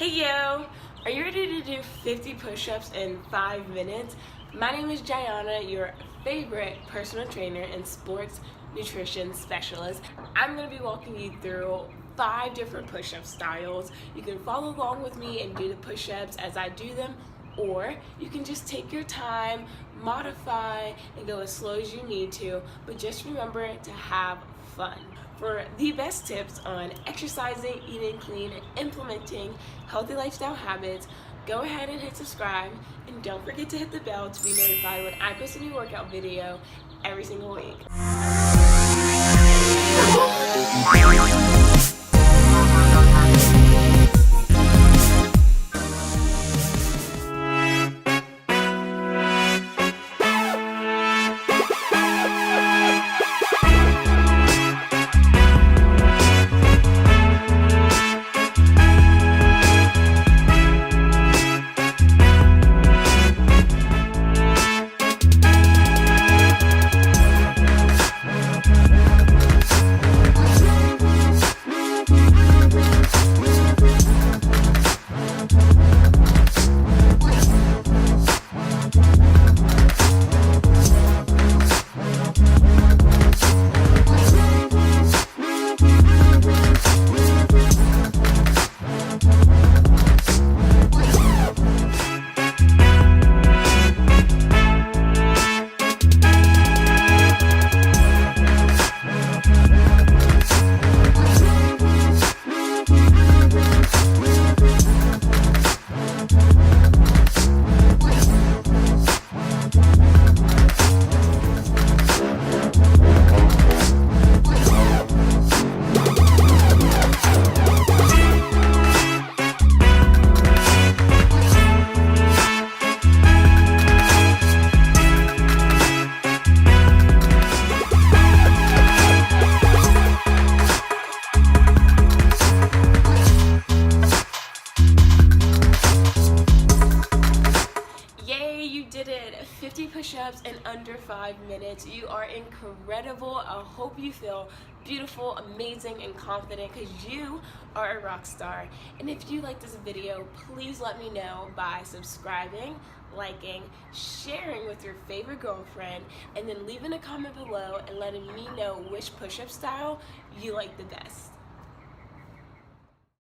Hey yo! Are you ready to do 50 push-ups in 5 minutes? My name is Jayana, your favorite personal trainer and sports nutrition specialist. I'm going to be walking you through 5 different push-up styles. You can follow along with me and do the push-ups as I do them, or you can just take your time, modify, and go as slow as you need to, but just remember to have fun. For the best tips on exercising, eating clean, and implementing healthy lifestyle habits, go ahead and hit subscribe, and don't forget to hit the bell to be notified when I post a new workout video every single week. You did it! 50 push-ups in under 5 minutes. You are incredible. I hope you feel beautiful, amazing, and confident because you are a rock star. And if you like this video, please let me know by subscribing, liking, sharing with your favorite girlfriend, and then leaving a comment below and letting me know which push-up style you like the best.